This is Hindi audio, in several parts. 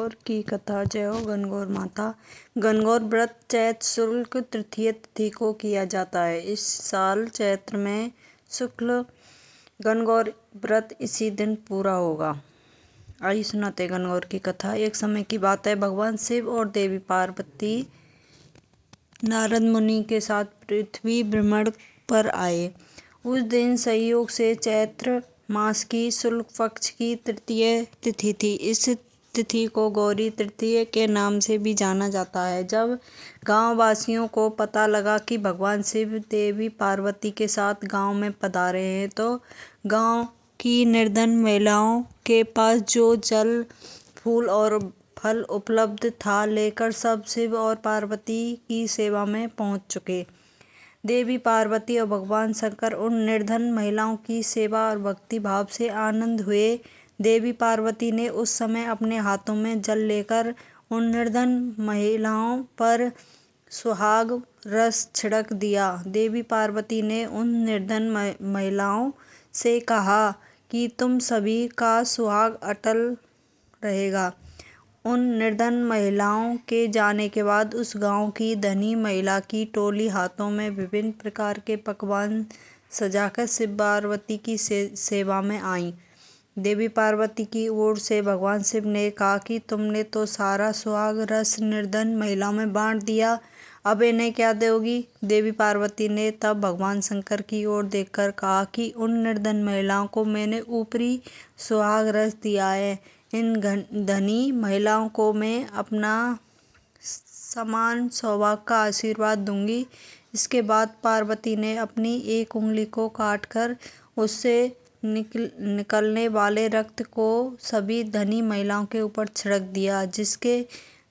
गणगौर की कथा। जय हो गणगौर माता। गणगौर व्रत चैत्र शुक्ल तृतीय तिथि को किया जाता है। इस साल चैत्र में शुक्ल गणगौर व्रत इसी दिन पूरा होगा। आइए सुनाते गणगौर की कथा। एक समय की बात है, भगवान शिव और देवी पार्वती नारद मुनि के साथ पृथ्वी भ्रमण पर आए। उस दिन संयोग से चैत्र मास की शुक्ल पक्ष की तृतीय तिथि थी। इस तिथि को गौरी तृतीया के नाम से भी जाना जाता है। जब गांव वासियों को पता लगा कि भगवान शिव देवी पार्वती के साथ गांव में पधारे हैं, तो गांव की निर्धन महिलाओं के पास जो जल, फूल और फल उपलब्ध था, लेकर सब शिव और पार्वती की सेवा में पहुंच चुके। देवी पार्वती और भगवान शंकर उन निर्धन महिलाओं की सेवा और भक्ति भाव से आनंद हुए। देवी पार्वती ने उस समय अपने हाथों में जल लेकर उन निर्धन महिलाओं पर सुहाग रस छिड़क दिया। देवी पार्वती ने उन निर्धन महिलाओं से कहा कि तुम सभी का सुहाग अटल रहेगा। उन निर्धन महिलाओं के जाने के बाद उस गांव की धनी महिला की टोली हाथों में विभिन्न प्रकार के पकवान सजाकर शिव पार्वती की सेवा में आई। देवी पार्वती की ओर से भगवान शिव ने कहा कि तुमने तो सारा सुहाग रस निर्धन महिलाओं में बांट दिया, अब इन्हें क्या दोगी? देवी पार्वती ने तब भगवान शंकर की ओर देखकर कहा कि उन निर्धन महिलाओं को मैंने ऊपरी सुहाग रस दिया है। इन धनी महिलाओं को मैं अपना समान सौभाग्य का आशीर्वाद दूंगी। इसके बाद पार्वती ने अपनी एक उंगली को काटकर उससे निकलने वाले रक्त को सभी धनी महिलाओं के ऊपर छिड़क दिया। जिसके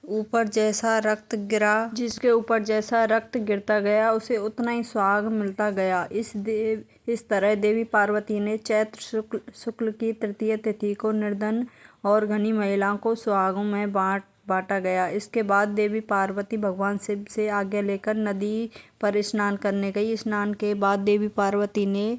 ऊपर जैसा रक्त गिरता गया, उसे उतना ही सुहाग मिलता गया। इस तरह देवी पार्वती ने चैत्र शुक्ल की तृतीय तिथि को निर्धन और धनी महिलाओं को सुहागों में बांटा गया। इसके बाद देवी पार्वती भगवान शिव से आज्ञा लेकर नदी पर स्नान करने गई। स्नान के बाद देवी पार्वती ने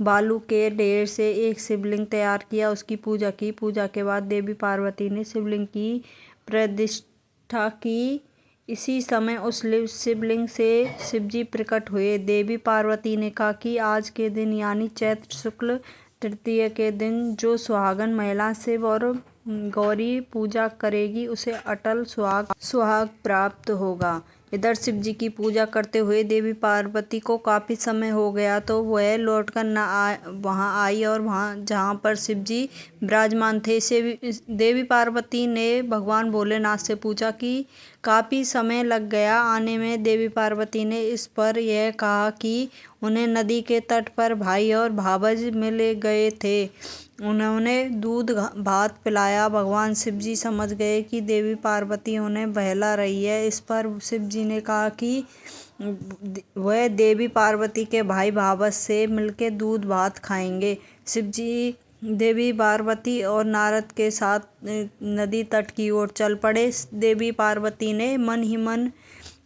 बालू के ढेर से एक शिवलिंग तैयार किया, उसकी पूजा की। पूजा के बाद देवी पार्वती ने शिवलिंग की प्रतिष्ठा की। इसी समय उस शिवलिंग से शिवजी प्रकट हुए। देवी पार्वती ने कहा कि आज के दिन यानी चैत्र शुक्ल तृतीया के दिन जो सुहागन महिला शिव और गौरी पूजा करेगी, उसे अटल सुहाग प्राप्त होगा। इधर शिवजी की पूजा करते हुए देवी पार्वती को काफी समय हो गया, तो वह लौटकर वहां आई और वहां जहां पर शिवजी विराजमान थे, देवी पार्वती ने भगवान भोलेनाथ से पूछा कि काफी समय लग गया आने में। देवी पार्वती ने इस पर यह कहा कि उन्हें नदी के तट पर भाई और भावज मिल गए थे, उन्होंने दूध भात पिलाया। भगवान शिवजी समझ गए कि देवी पार्वती उन्हें बहला रही है। इस पर शिवजी ने कहा कि वह देवी पार्वती के भाई भावज से मिलकर दूध भात खाएंगे। शिवजी देवी पार्वती और नारद के साथ नदी तट की ओर चल पड़े। देवी पार्वती ने मन ही मन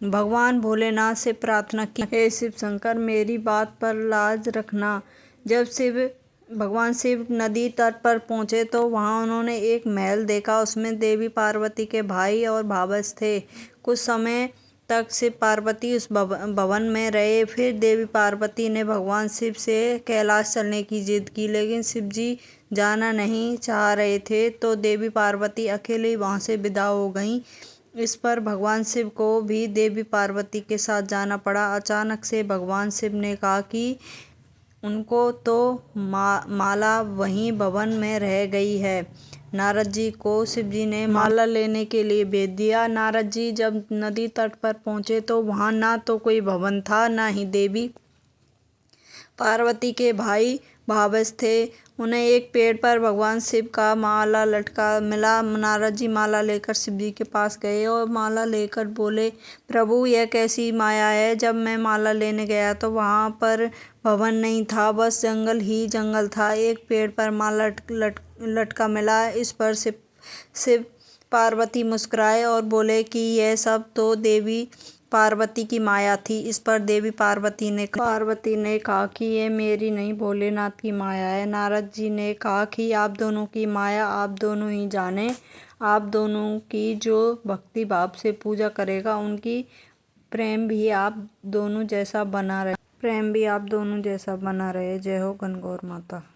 भगवान भोलेनाथ से प्रार्थना की, हे शिव शंकर, मेरी बात पर लाज रखना। जब भगवान शिव नदी तट पर पहुंचे तो वहां उन्होंने एक महल देखा, उसमें देवी पार्वती के भाई और भावज थे। कुछ समय तक शिव पार्वती उस भवन में रहे। फिर देवी पार्वती ने भगवान शिव से कैलाश चलने की जिद की, लेकिन शिवजी जाना नहीं चाह रहे थे, तो देवी पार्वती अकेले वहां से विदा हो गईं। इस पर भगवान शिव को भी देवी पार्वती के साथ जाना पड़ा। अचानक से भगवान शिव ने कहा कि उनको तो माला वहीं भवन में रह गई है। नारद जी को शिवजी ने माला लेने के लिए भेज दिया। नारद जी जब नदी तट पर पहुंचे तो वहां ना तो कोई भवन था, ना ही देवी पार्वती के भाई भावज थे। उन्हें एक पेड़ पर भगवान शिव का माला लटका मिला। नारद जी माला लेकर शिवजी के पास गए और माला लेकर बोले, प्रभु, यह कैसी माया है? जब मैं माला लेने गया तो वहां पर भवन नहीं था, बस जंगल ही जंगल था। एक पेड़ पर माला लटका मिला। इस पर शिव पार्वती मुस्कुराए और बोले कि यह सब तो देवी पार्वती की माया थी। इस पर देवी पार्वती ने कहा कि ये मेरी नहीं, भोलेनाथ की माया है। नारद जी ने कहा कि आप दोनों की माया आप दोनों ही जाने। आप दोनों की जो भक्ति भाव से पूजा करेगा, उनकी प्रेम भी आप दोनों जैसा बना रहे। जय हो गणगौर माता।